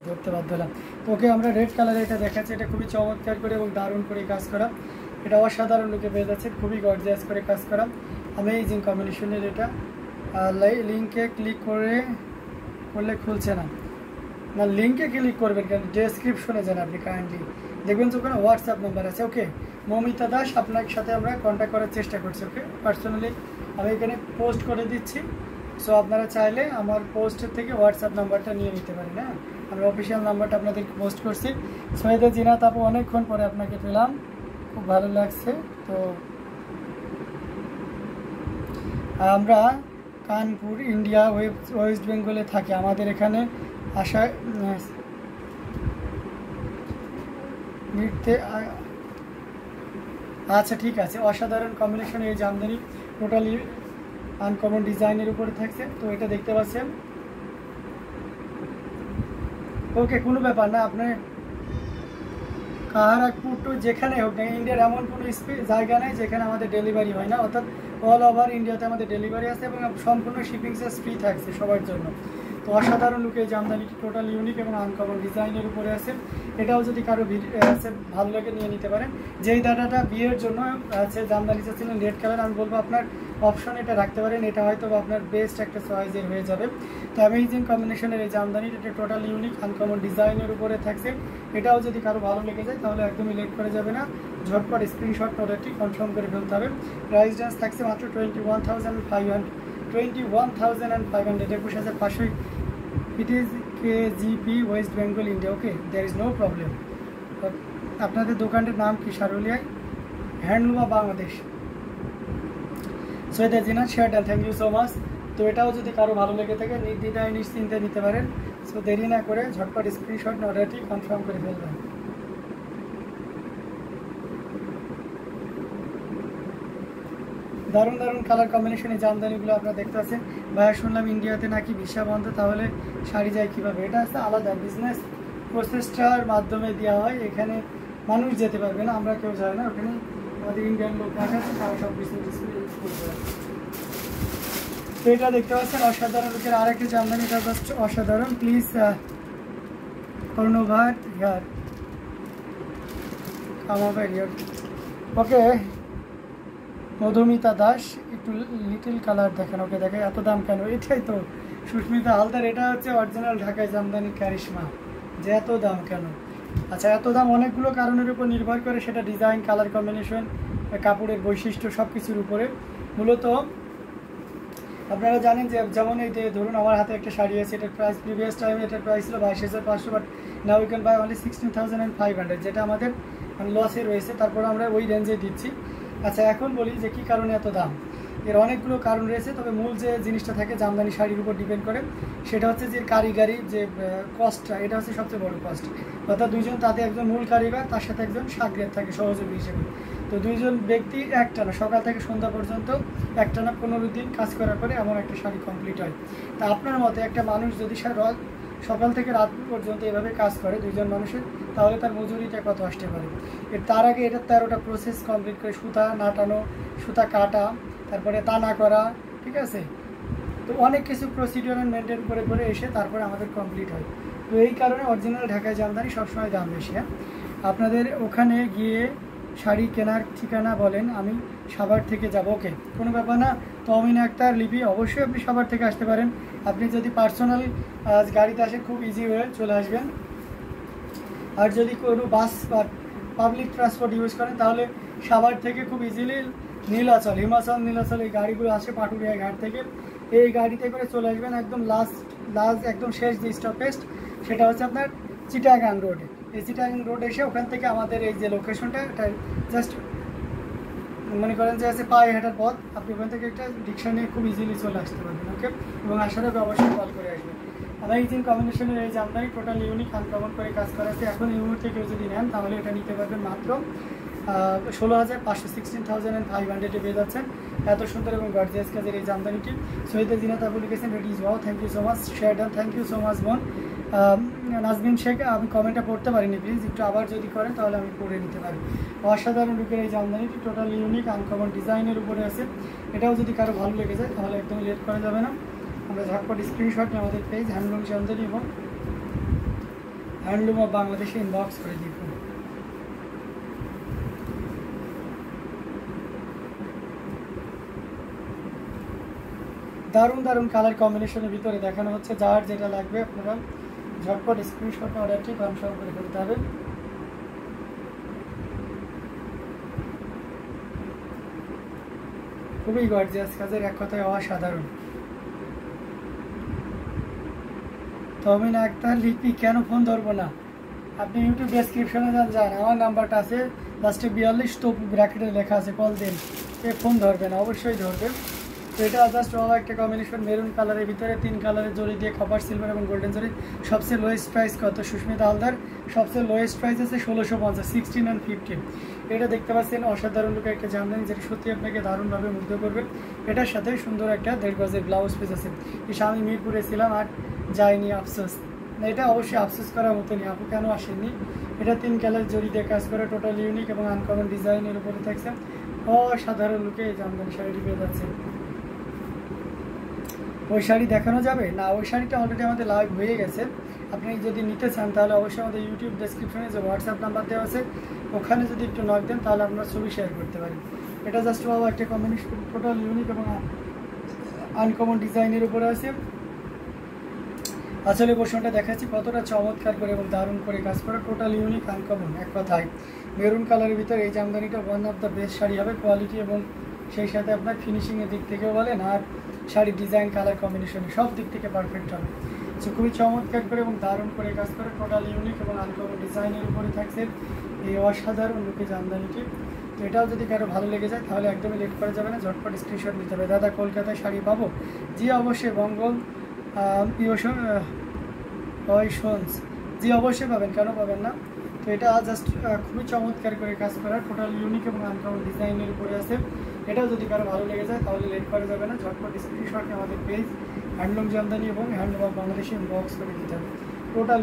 ধরতে বাধ্য হলাম। তো ওকে আমরা রেড কালারে এটা দেখাচ্ছি, এটা খুবই চমৎকার করে এবং দারুণ করে কাজ করা, এটা অসাধারণ লুকে পেয়ে যাচ্ছে, খুবই গর্জিয়াস করে কাজ করা, অ্যামেজিং কম্বিনেশনের এটা। লিঙ্কে ক্লিক করলে খুলছে না, লিঙ্কে ক্লিক করবেন কেন, ডেসক্রিপশনে যান আপনি কাইন্ডলি, দেখবেন যে ওখানে হোয়াটসঅ্যাপ নাম্বার আছে। ওকে মৌমিতা দাস, আপনার সাথে আমরা কন্ট্যাক্ট করার চেষ্টা করছি। ওকে পার্সোনালি আমি এখানে পোস্ট করে দিচ্ছি, সো আপনারা চাইলে আমার পোস্টের থেকে হোয়াটসঅ্যাপ নাম্বারটা নিয়ে নিতে পারেন। হ্যাঁ, আমি অফিসিয়াল নাম্বারটা আপনাদের পোস্ট করছি। সৈয়দা জিনাত আপু, অনেকক্ষণ পরে আপনাকে পেলাম, খুব ভালো লাগছে। তো আমরা কানপুর ইন্ডিয়া ওয়েস্ট বেঙ্গলে থাকি, আমাদের এখানে আসায় নৃত্যে। আচ্ছা ঠিক আছে, অসাধারণ কম্বিনেশন এই জামদানি, টোটালি আনকমন ডিজাইনের উপরে থাকছে। তো এটা দেখতে পাচ্ছেন। ওকে কোনো ব্যাপার না, আপনি কাহারাকপুর টু যেখানে হোক না, ইন্ডিয়ার এমন কোনো জায়গা নেই যেখানে আমাদের ডেলিভারি হয় না, অর্থাৎ অল ওভার ইন্ডিয়াতে আমাদের ডেলিভারি আছে এবং সম্পূর্ণ শিপিং চার্জ ফ্রি থাকছে সবার জন্য। তো অসাধারণ লুকে এই জামদানিটি টোটাল ইউনিক এবং আনকমন ডিজাইনের উপরে আছে। এটাও যদি কারো ভালো লাগে নিয়ে নিতে পারেন। যেই দাদাটা বিয়ের জন্য আছে জামদানি চাচ্ছিলেন রেড কালার, আমি বলবো আপনার অপশন এটা রাখতে পারেন, এটা হয়তো আপনার বেস্ট একটা চয়েসের হয়ে যাবে। তো অ্যামেজিং কম্বিনেশনের এই জামদানিটা, এটা টোটাল ইউনিক আনকমন ডিজাইনের উপরে থাকছে। এটাও যদি কারো ভালো লেগে যায় তাহলে একদমই লেট করে যাবে না, ঝটপট স্ক্রিনশট অর্ডারটি কনফার্ম করে ফেলতে হবে। প্রাইস রেঞ্জ থাকছে মাত্র 21,500, 21,500, it is KGP West Bengal India. Okay there is no problem. আপনাদের দোকানটির নাম কি? সারুলিয়া হ্যান্ডলুমা Bangladesh. Syeda Jinat share done, thank you so much. তো এটাও যদি কারো ভালো লেগে থাকে নির্দ্বিধায় নিশ্চিন্তে নিতে পারেন। সো দেরি না করে ঝটপট স্ক্রিনশট অর্ডারটি কনফার্ম করে ফেলবেন। দারুণ দারুণ কালার কম্বিনেশনে জামদানিগুলো আপনারা দেখতে পাচ্ছেন। ভাইয়া শুনলাম ইন্ডিয়াতে নাকি ভিসা বন্ধ, তাহলে শাড়ি যায় কীভাবে? এটা আছে আলাদা বিজনেস প্রসেসটার মাধ্যমে দেওয়া হয়, এখানে মানুষ যেতে পারবে না, আমরা কেউ যাই না, ওখানে আমাদের ইন্ডিয়ান লোক রাখা আছে, তারা সব বিজনেস ইউজ করতে পারে। তো এটা দেখতে পাচ্ছেন অসাধারণ লোকের আরেকটি জামদানি, এটা জাস্ট অসাধারণ। প্লিজ কর্ণভাট হিয়ার কামাভার হিয়ার। ওকে মধুমিতা দাস, একটু লিটল কালার দেখেন। ওকে দেখে এত দাম কেন? এটাই তো সুস্মিতা হালদার, এটা হচ্ছে অরিজিনাল ঢাকায় জামদানির ক্যারিশমা, যে এত দাম কেন? আচ্ছা এত দাম অনেকগুলো কারণের উপর নির্ভর করে, সেটা ডিজাইন, কালার কম্বিনেশন, কাপড়ের বৈশিষ্ট্য সব কিছুর উপরে। মূলত আপনারা জানেন যে যেমন এই যে ধরুন আমার হাতে একটা শাড়ি আছে, এটার প্রাইস প্রিভিয়াস টাইমে এটার প্রাইস ছিল 22,500, but now we can buy only 16,500, যেটা আমাদের লসে রয়েছে, তারপরে আমরা ওই রেঞ্জে দিচ্ছি। আচ্ছা এখন বলি যে কী কারণে এত দাম। এর অনেকগুলো কারণ রয়েছে, তবে মূল যে জিনিসটা থাকে জামদানি শাড়ির উপর ডিপেন্ড করে, সেটা হচ্ছে যে কারিগরি যে কস্টটা, এটা হচ্ছে সবচেয়ে বড় কস্ট। অর্থাৎ দুইজন, তাতে একজন মূল কারিগর, তার সাথে একজন সাগরেদ থাকে সহযোগী হিসেবে। তো দুইজন ব্যক্তি একটানা সকাল থেকে সন্ধ্যা পর্যন্ত একটানা 15 দিন কাজ করার পরে এমন একটা শাড়ি কমপ্লিট হয়। তা আপনার মতে একটা মানুষ যদি সকাল থেকে রাত পর্যন্ত এভাবে কাজ করে দুইজন মানুষের, তাহলে তার মজুরিটা কত আসতে পারে? তার আগে এটা 13টা প্রসেস কমপ্লিট করে, সুতা নাটানো, সুতা কাটা, তারপরে টানা করা, ঠিক আছে? তো অনেক কিছু প্রসিডিওর মেনটেন করে করে এসে তারপরে আমাদের কমপ্লিট হয়। তো এই কারণে অরিজিনাল ঢাকায় জামদানি সবসময় দাম বেশি। হ্যাঁ, আপনাদের ওখানে গিয়ে শাড়ি কেনার ঠিকানা বলেন, আমি সাভার থেকে যাব। ওকে কোনো ব্যাপার না। তো অমিন আক্তার লিপি, অবশ্যই আপনি সাভার থেকে আসতে পারেন। আপনি যদি পার্সোনাল গাড়িতে আসেন খুব ইজি হয়ে চলে আসবেন, আর যদি কোনো বাস বা পাবলিক ট্রান্সপোর্ট ইউজ করেন তাহলে সাভার থেকে খুব ইজিলি নীলাচল, হিমাচল নীলাচল এই গাড়িগুলো আসে পাটুরিয়া ঘাট থেকে, এই গাড়িতে করে চলে আসবেন একদম লাস্ট একদম শেষ যে স্টপেজ সেটা হচ্ছে আপনার চিটাগাং রোডে। এই চিটাগাং রোড এসে ওখান থেকে আমাদের এই যে লোকেশনটা, এটা জাস্ট মনে করেন যে আছে পায়ে হাঁটার পথ, আপনি ওখান থেকে একটা রিক্সা নিয়ে খুব ইজিলি চলে আসতে পারবেন। ওকে, এবং আসার আগে অবশ্যই কল করে আসবেন। অ্যামেজিং কম্বিনেশনের এই জামদানি টোটাল ইউনিক আনকমন করে কাজ করা আছে। এখন এই মুহূর্তে কেউ যদি নেন তাহলে এটা নিতে পারবেন মাত্র 16,500, 16,500 পেয়ে যাচ্ছেন। এত সুন্দর এবং গর্জিয়াস কাজের এই জামদানিটি। সৈয়দা জিনাত আপু লিখেছেন ready is wow, thank you so much. Share done, thank you so much বোন। নাজমিন শেখ, আমি কমেন্টটা পড়তে পারিনি, প্লিজ একটু আবার যদি করেন তাহলে আমি পড়ে নিতে পারি। অসাধারণ লুকের এই জামদানিটি টোটাল ইউনিক আনকমন ডিজাইনের উপরে আছে। এটাও যদি কারো ভালো লেগে যায় তাহলে একদমই লেট করা যাবে না, আমরা ঝটপট স্ক্রিনশট নিয়ে আমাদের পেজ হ্যান্ডলুম জামদানি এবং হ্যান্ডলুম অফ বাংলাদেশে ইনবক্স করে দেখুন। দারুণ দারুণ কালার কম্বিনেশনের ভিতরে দেখানো হচ্ছে, যার যেটা লাগবে আপনারা ঝটপট স্ক্রিনশট অর্ডারটি কনফার্ম করে ফেলতে হবে। খুবই গর্জিয়াস কাজের, এক কথায় অসাধারণ। তমিন আক্তার লিপি, কেন ফোন ধরবো না? আপনি ইউটিউব ডেসক্রিপশনে যান, আমার নাম্বারটা আছে লাস্টে 42 তো ব্র্যাকেটে লেখা আছে, কল দিন। ফোন ধরবে না, অবশ্যই ধরবে। তো এটা জাস্ট একটা কম্বিনেশন মেরুন কালারের ভিতরে 3 কালারের জড়ি দিয়ে কপার সিলভার এবং গোল্ডেন জড়ি। সবচেয়ে লোয়েস্ট প্রাইস কত? সুস্মিতা হালদার সবচেয়ে লোয়েস্ট প্রাইস আছে 1650, 16 and 15। এটা দেখতে পাচ্ছেন অসাধারণ লুকের একটা জামদানি, যেটা সত্যি আপনাকে দারুণভাবে মুগ্ধ করবে। এটার সাথে সুন্দর একটা 1.5 গজের ব্লাউজ পিস আছে। আমি মিরপুরে ছিলাম আর যাইনি, আফসোস। না, এটা অবশ্যই আফসোস করার মতনই, আপু কেন আসেননি। এটা 3 কালার জড়ি দিয়ে কাজ করে, টোটাল ইউনিক এবং আনকমন ডিজাইনের উপরে থাকছে। অসাধারণ লুকে এই জামদানি শাড়িটি পেয়ে যাচ্ছে। ওই শাড়ি দেখানো যাবে না? ওই শাড়িটা অলরেডি আমাদের লাইভ হয়ে গেছে। আপনি যদি নিতে চান তাহলে অবশ্যই আমাদের ইউটিউব ডেসক্রিপশনে যে হোয়াটসঅ্যাপ নাম্বার দেওয়া আছে ওখানে যদি একটু নক দেন তাহলে আমরা ছবি শেয়ার করতে পারি। এটা জাস্ট একটা কম্বিনেশন, টোটাল ইউনিক এবং আনকমন ডিজাইনের উপরে আছে। আসলে পোর্শনটা দেখাচ্ছি কতটা চমৎকার করে এবং দারুণ করে কাজ করে, টোটাল ইউনিক আনকমন। এক কথায় মেরুন কালারের ভিতরে এই জামদানিটা one of the best sari হবে, কোয়ালিটি এবং সেই সাথে আপনার ফিনিশিংয়ের দিক থেকেও বলেন আর শাড়ির ডিজাইন কালার কম্বিনেশনে সব দিক থেকে পারফেক্ট হবে। সো খুবই চমৎকার করে এবং দারুণ করে কাজ করে, টোটাল ইউনিক এবং আনকমন ডিজাইনের উপরে থাকছে এই অসাধারণ লুকে জামদানিটি। তো এটাও যদি কারো ভালো লেগে যায় তাহলে একদমই লেট করা যাবে না, ঝটপট স্ক্রিনশট নিতে হবে। দাদা কলকাতায় শাড়ি পাবো? জি অবশ্যই। বঙ্গল শোনস, জি অবশ্যই পাবেন, কেন পাবেন না। তো এটা জাস্ট খুবই চমৎকার করে কাজ করা, টোটাল ইউনিক এবং আনকমন ডিজাইনের উপরে আছে। এটাও যদি কারো ভালো লেগে যায় তাহলে লেট করা যাবে না, ঝটপট স্ক্রিনশট আমাদের পেজ হ্যান্ডলুম জামদানি এবং হ্যান্ডলুম অফ বাংলাদেশে ইনবক্স করে দিতে হবে। টোটাল